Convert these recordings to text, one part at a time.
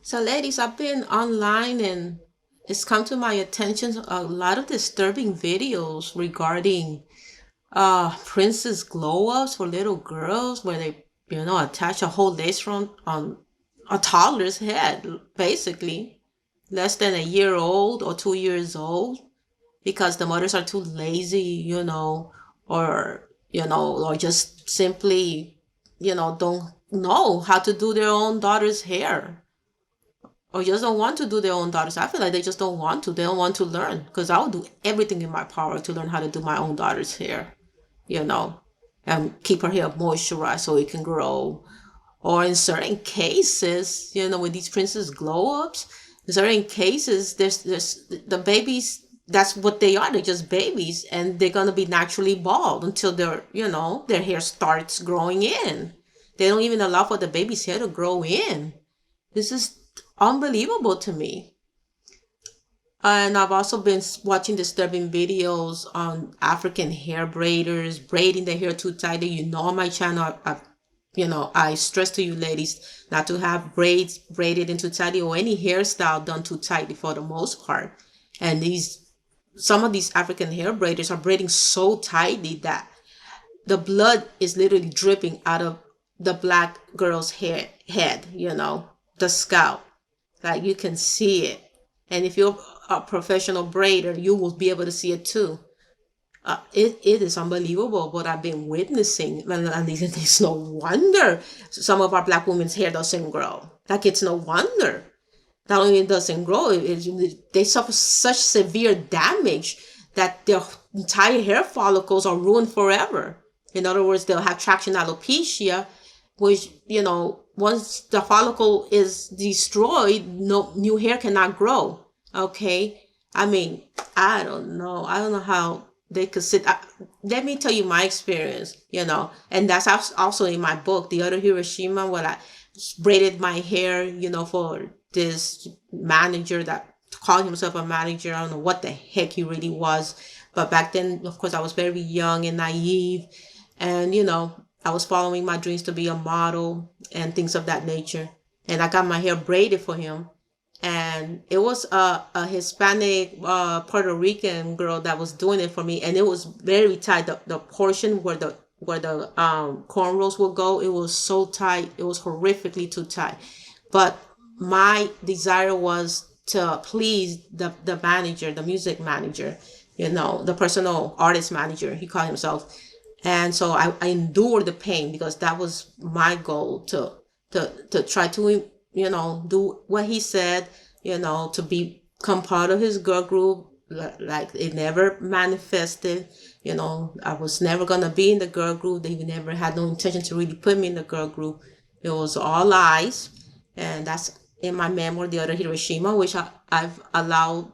So, ladies, I've been online and it's come to my attention a lot of disturbing videos regarding princess glow ups for little girls where they, attach a whole lace front on a toddler's head, basically, less than a year old or 2 years old, because the mothers are too lazy, or just simply, don't know how to do their own daughter's hair or just don't want to do their own daughters. I feel like they just don't want to. They don't want to learn because I will do everything in my power to learn how to do my own daughter's hair, you know, and keep her hair moisturized so it can grow. Or in certain cases, with these princess glow ups, in certain cases, there's the babies. That's what they are. They're just babies, and they're gonna be naturally bald until their hair starts growing in. They don't even allow for the baby's hair to grow in. This is unbelievable to me. And I've also been watching disturbing videos on African hair braiders braiding their hair too tightly. On my channel, I stress to you ladies not to have braids braided into tightly or any hairstyle done too tightly for the most part. And some of these African hair braiders are braiding so tightly that the blood is literally dripping out of the black girl's head, the scalp. Like you can see it. And if you're a professional braider, you will be able to see it too. It is unbelievable what I've been witnessing. And it's no wonder some of our black women's hair doesn't grow. Like it's no wonder. Not only it doesn't grow, they suffer such severe damage that their entire hair follicles are ruined forever. In other words, they'll have traction alopecia, which, once the follicle is destroyed, no new hair cannot grow. Okay. I mean, I don't know. I don't know how they could sit. Let me tell you my experience, and that's also in my book, The Other Hiroshima, when I braided my hair, for this manager that called himself a manager. I don't know what the heck he really was. But back then, of course, I was very young and naive. And, I was following my dreams to be a model and things of that nature. And I got my hair braided for him. And it was a Hispanic Puerto Rican girl that was doing it for me. And it was very tight. The portion where the cornrows will go, it was so tight. It was horrifically too tight. But my desire was to please the manager, the music manager, the personal artist manager, he called himself. And so I endured the pain because that was my goal to try to, do what he said, to become part of his girl group. Like it never manifested, I was never going to be in the girl group. They never had no intention to really put me in the girl group. It was all lies. And that's in my memoir, The Other Hiroshima, which I've allowed,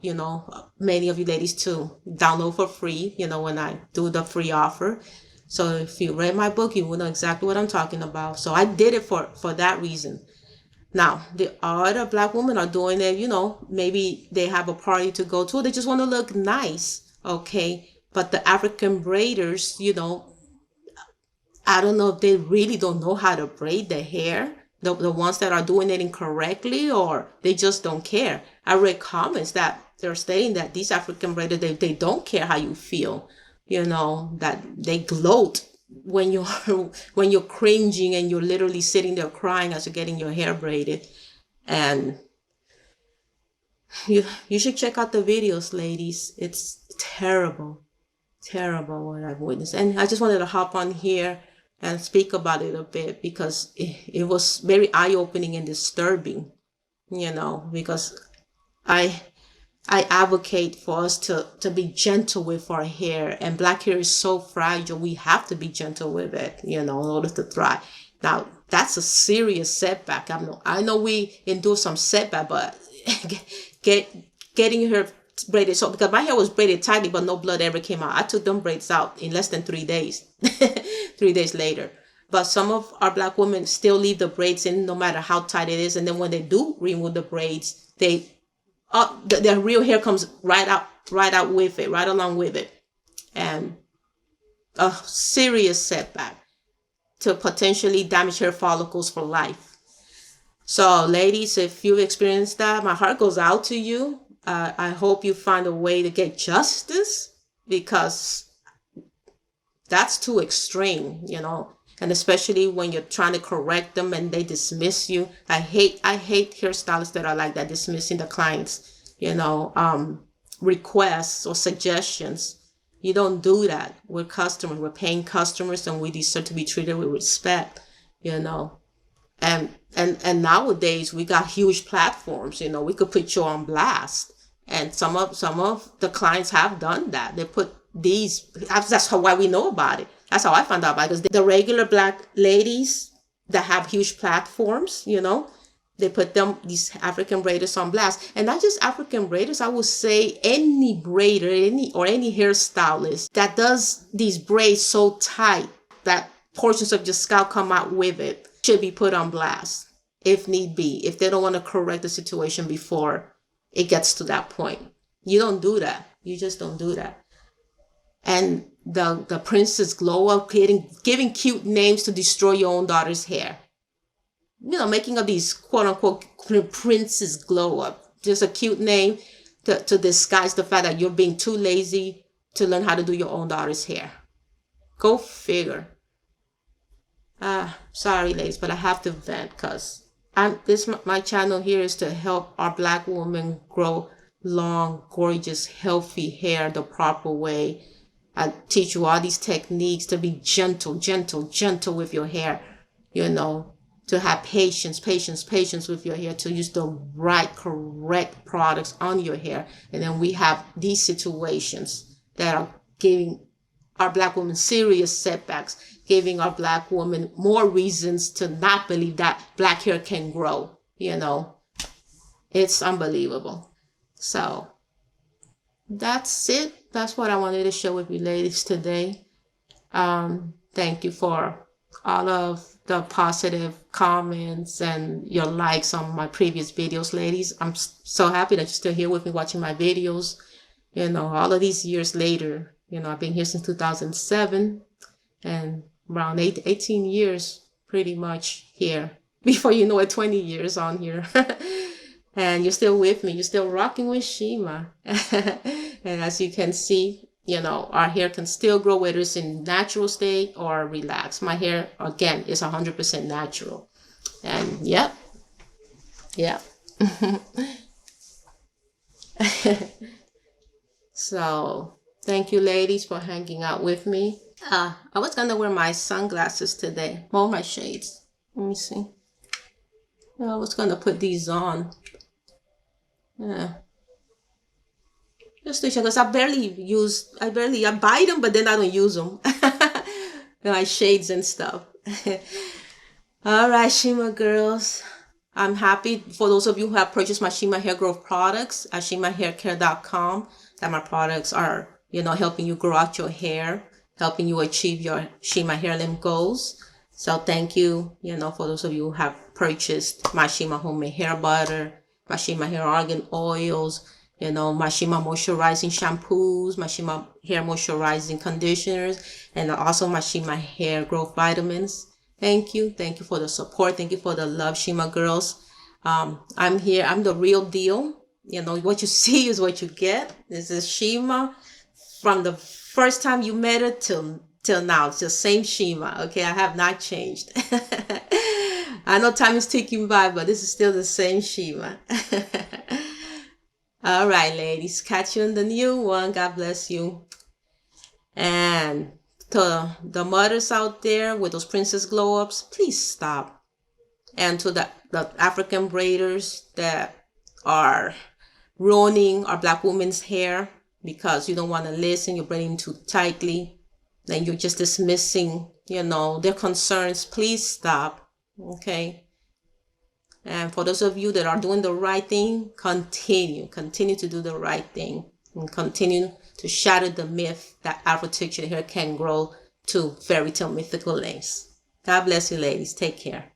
many of you ladies to download for free, when I do the free offer. So if you read my book, you will know exactly what I'm talking about. So I did it for that reason. Now, the other black women are doing it, maybe they have a party to go to. They just want to look nice. Okay. But the African braiders, I don't know if they really don't know how to braid their hair. The ones that are doing it incorrectly, or they just don't care. I read comments that they're stating that these African braiders, they don't care how you feel, that they gloat when you're when you're cringing and you're literally sitting there crying as you're getting your hair braided. And you should check out the videos, ladies. It's terrible what I've witnessed. And I just wanted to hop on here and speak about it a bit because it was very eye-opening and disturbing, because I I advocate for us to be gentle with our hair, and black hair is so fragile. We have to be gentle with it, in order to thrive. Now, that's a serious setback. I know we endure some setback, but get getting your hair braided. So because my hair was braided tightly, but no blood ever came out. I took them braids out in less than 3 days, 3 days later. But some of our black women still leave the braids in no matter how tight it is. And then when they do remove the braids, their real hair comes right out with it, right along with it. And a serious setback to potentially damage hair follicles for life. So, ladies, if you've experienced that, my heart goes out to you. I hope you find a way to get justice, because that's too extreme, and especially when you're trying to correct them and they dismiss you. I hate hairstylists that are like that, dismissing the clients, requests or suggestions. You don't do that. We're customers, we're paying customers, and we deserve to be treated with respect, you know. And nowadays we got huge platforms, we could put you on blast. And some of the clients have done that. They put that's why we know about it. That's how I found out about it, because the regular black ladies that have huge platforms, they put these African braiders on blast. And not just African braiders, I would say any braider, any hairstylist that does these braids so tight that portions of your scalp come out with it should be put on blast if need be, if they don't want to correct the situation before it gets to that point. You don't do that. You just don't do that. And the princess glow up, giving cute names to destroy your own daughter's hair. Making up these quote unquote princess glow up. Just a cute name to disguise the fact that you're being too lazy to learn how to do your own daughter's hair. Go figure. Sorry, ladies, but I have to vent, because my channel here is to help our black women grow long, gorgeous, healthy hair the proper way. I teach you all these techniques to be gentle with your hair, to have patience with your hair, to use the right, correct products on your hair. And then we have these situations that are giving our black women serious setbacks, giving our black women more reasons to not believe that black hair can grow. It's unbelievable. So that's it. That's what I wanted to share with you ladies today. Thank you for all of the positive comments and your likes on my previous videos, ladies. I'm so happy that you're still here with me watching my videos. All of these years later, I've been here since 2007, and around 18 years pretty much here. Before you know it, 20 years on here. And you're still with me. You're still rocking with Shima. And as you can see, our hair can still grow, whether it's in natural state or relaxed. My hair, again, is 100% natural. And yep. So thank you, ladies, for hanging out with me. I was gonna wear my sunglasses today. All my shades. Let me see. I was gonna put these on. Yeah. Just to show, because I buy them, but then I don't use them. My shades and stuff. All right, Shima girls. I'm happy for those of you who have purchased my Shima Hair Growth products at shimahaircare.com, that my products are, helping you grow out your hair, helping you achieve your Shima hair limb goals. So thank you, for those of you who have purchased my Shima homemade hair butter, my Shima hair argan oils, my Shima moisturizing shampoos, my Shima hair moisturizing conditioners, and also my Shima hair growth vitamins. Thank you for the support. Thank you for the love, Shima girls. I'm here. I'm the real deal. What you see is what you get. This is Shima from the first time you met her till now. It's the same Shima. Okay, I have not changed. I know time is ticking by, but this is still the same Shima. All right, ladies. Catch you in the new one. God bless you. And to the mothers out there with those princess glow ups, please stop. And to the African braiders that are ruining our black women's hair because you don't want to listen, you're braiding too tightly, then you're just dismissing, their concerns, please stop. Okay? And for those of you that are doing the right thing, continue to do the right thing, and continue to shatter the myth that Afro textured hair can grow to fairy tale mythical lengths. God bless you, ladies. Take care.